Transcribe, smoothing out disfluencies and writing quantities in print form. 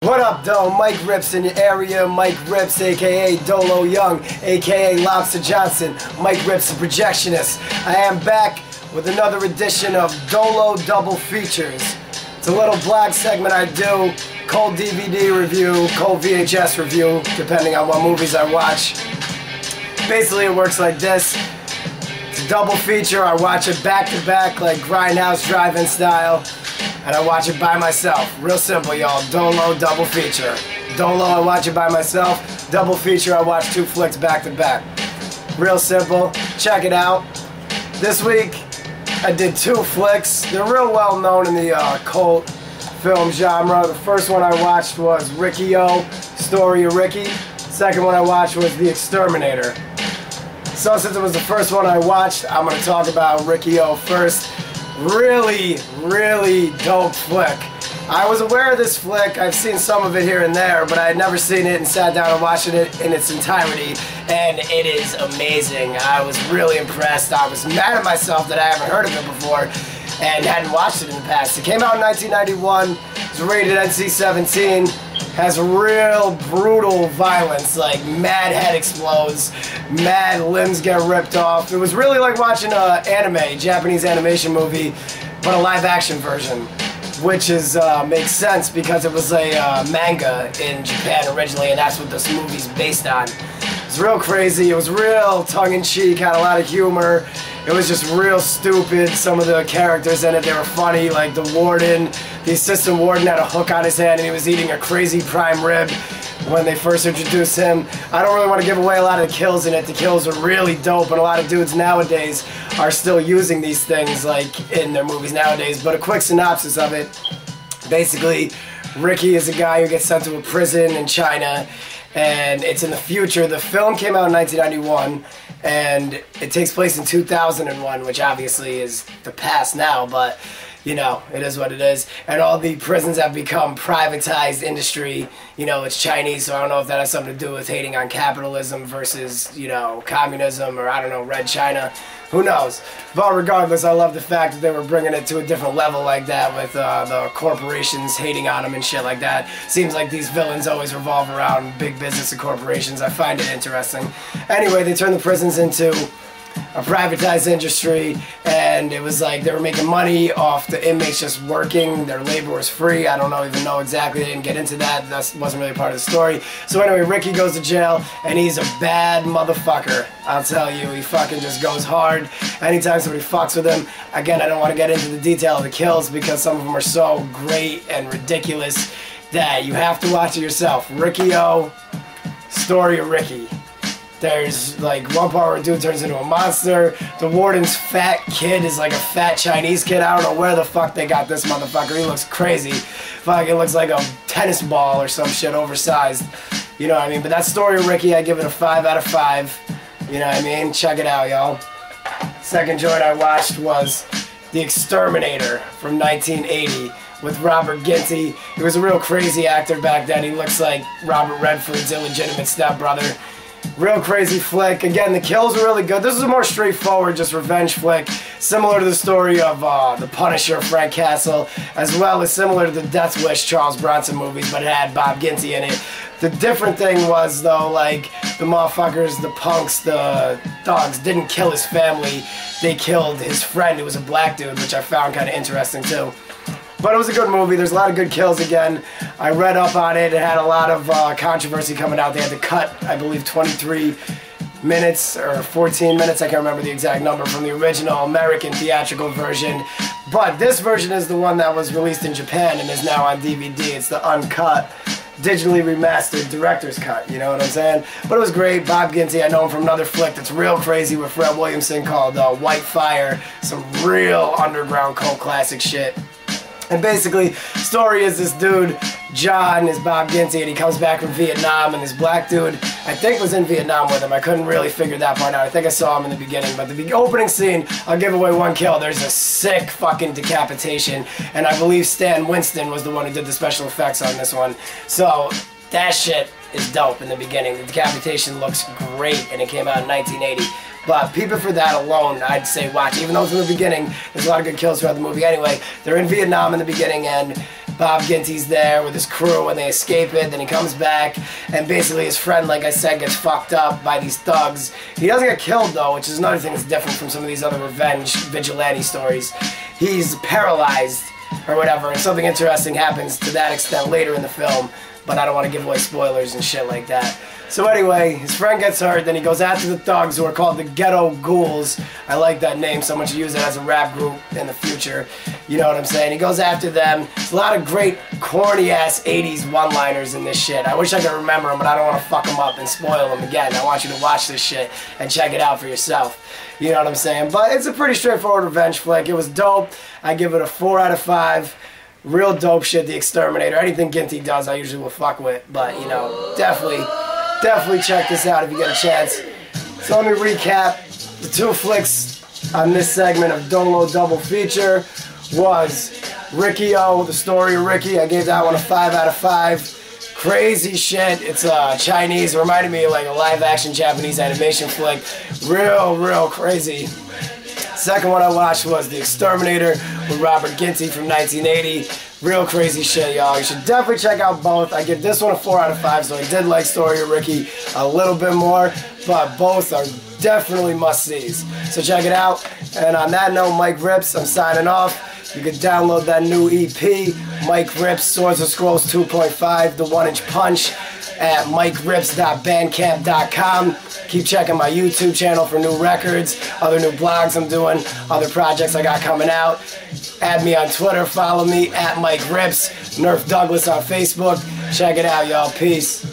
What up, though? Mike Rips in your area. Mike Rips, aka Dolo Young, aka Lobster Johnson. Mike Rips, the projectionist. I am back with another edition of Dolo Double Features. It's a little blog segment I do. Cold DVD review, cold VHS review, depending on what movies I watch. Basically, it works like this. It's a double feature. I watch it back to back, like Grindhouse Drive-In style. And I watch it by myself. Real simple, y'all. Dolo Double Feature. Dolo, I watch it by myself. Double Feature, I watch 2 flicks back to back. Real simple. Check it out. This week, I did 2 flicks. They're real well known in the cult film genre. The first one I watched was Riki, Story of Riki. Second one I watched was The Exterminator. So since it was the first one I watched, I'm going to talk about Riki first. Really, really dope flick. I was aware of this flick. I've seen some of it here and there, but I had never seen it and sat down and watched it in its entirety, and it is amazing. I was really impressed. I was mad at myself that I haven't heard of it before and hadn't watched it in the past. It came out in 1991. It's rated NC-17. Has real brutal violence, like mad head explodes, mad limbs get ripped off. It was really like watching an anime, Japanese animation movie, but a live action version, which is makes sense because it was a manga in Japan originally, and that's what this movie's based on. It's real crazy. It was real tongue-in-cheek, had a lot of humor. It was just real stupid. Some of the characters in it, they were funny, like the warden. The assistant warden had a hook on his hand and he was eating a crazy prime rib when they first introduced him. I don't really want to give away a lot of the kills in it. The kills are really dope, and a lot of dudes nowadays are still using these things like in their movies nowadays. But a quick synopsis of it. Basically, Riki is a guy who gets sent to a prison in China, and it's in the future. The film came out in 1991, and it takes place in 2001, which obviously is the past now, but you know, it is what it is. And all the prisons have become privatized industry. You know, it's Chinese, so I don't know if that has something to do with hating on capitalism versus, you know, communism, or I don't know, Red China. Who knows? But regardless, I love the fact that they were bringing it to a different level like that with the corporations hating on them and shit like that. Seems like these villains always revolve around big business and corporations. I find it interesting. Anyway, they turned the prisons into a privatized industry, and it was like they were making money off the inmates just working. Their labor was free. I don't even know exactly. They didn't get into that. That wasn't really part of the story. So anyway, Riki goes to jail, and he's a bad motherfucker. I'll tell you, he fucking just goes hard. Anytime somebody fucks with him, again, I don't want to get into the detail of the kills because some of them are so great and ridiculous that you have to watch it yourself. Riki, Story of Riki. There's like one part where a dude turns into a monster. The warden's fat kid is like a fat Chinese kid. I don't know where the fuck they got this motherfucker. He looks crazy. Fuck, it looks like a tennis ball or some shit, oversized. You know what I mean? But that Story of Riki, I give it a 5 out of 5. You know what I mean? Check it out, y'all. Second joint I watched was The Exterminator from 1980 with Robert Ginty. He was a real crazy actor back then. He looks like Robert Redford's illegitimate stepbrother. Real crazy flick. Again, the kills are really good. This is a more straightforward, just revenge flick, similar to the story of The Punisher, Frank Castle, as well as similar to the Death Wish Charles Bronson movies, but it had Bob Ginty in it. The different thing was, though, like, the motherfuckers, the punks, the thugs didn't kill his family. They killed his friend, who was a black dude, which I found kind of interesting, too. But it was a good movie. There's a lot of good kills again. I read up on it. It had a lot of controversy coming out. They had to cut, I believe, 23 minutes or 14 minutes. I can't remember the exact number from the original American theatrical version. But this version is the one that was released in Japan and is now on DVD. It's the uncut, digitally remastered director's cut. You know what I'm saying? But it was great. Bob Ginty, I know him from another flick that's real crazy with Fred Williamson called White Fire. Some real underground cult classic shit. And basically, story is this dude, John, is Bob Ginty, and he comes back from Vietnam, and this black dude, I think, was in Vietnam with him. I couldn't really figure that part out. I think I saw him in the beginning, but the opening scene, I'll give away one kill. There's a sick fucking decapitation, and I believe Stan Winston was the one who did the special effects on this one. So, that shit is dope in the beginning. The decapitation looks great, and it came out in 1980. But people for that alone, I'd say watch. Even though it's in the beginning, there's a lot of good kills throughout the movie anyway. They're in Vietnam in the beginning, and Bob Ginty's there with his crew and they escape it. Then he comes back and basically his friend, like I said, gets fucked up by these thugs. He doesn't get killed though, which is another thing that's different from some of these other revenge vigilante stories. He's paralyzed or whatever, and something interesting happens to that extent later in the film, but I don't want to give away spoilers and shit like that. So anyway, his friend gets hurt, then he goes after the thugs who are called the Ghetto Ghouls. I like that name, someone should use it as a rap group in the future. You know what I'm saying? He goes after them. There's a lot of great corny-ass 80s one-liners in this shit. I wish I could remember them, but I don't want to fuck them up and spoil them again. I want you to watch this shit and check it out for yourself. You know what I'm saying? But it's a pretty straightforward revenge flick. It was dope. I give it a 4 out of 5. Real dope shit, The Exterminator. Anything Ginty does, I usually will fuck with. But, you know, definitely check this out if you get a chance. So let me recap. The 2 flicks on this segment of Dolo Double Feature was Riki-O, the story of Riki. I gave that one a 5 out of 5. Crazy shit. It's Chinese. It reminded me of like a live-action Japanese animation flick. Real crazy. Second one I watched was The Exterminator with Robert Ginty from 1980. Real crazy shit, y'all. You should definitely check out both. I give this one a 4 out of 5, so I did like Story of Riki a little bit more, but both are definitely must-sees. So check it out. And on that note, Mike Rips, I'm signing off. You can download that new EP, Mike Rips, Swords and Scrolls 2.5, the 1-inch punch, at mikerips.bandcamp.com. Keep checking my YouTube channel for new records, other new blogs I'm doing, other projects I got coming out. Add me on Twitter, follow me at Mike Rips, Nerf Douglas on Facebook. Check it out, y'all. Peace.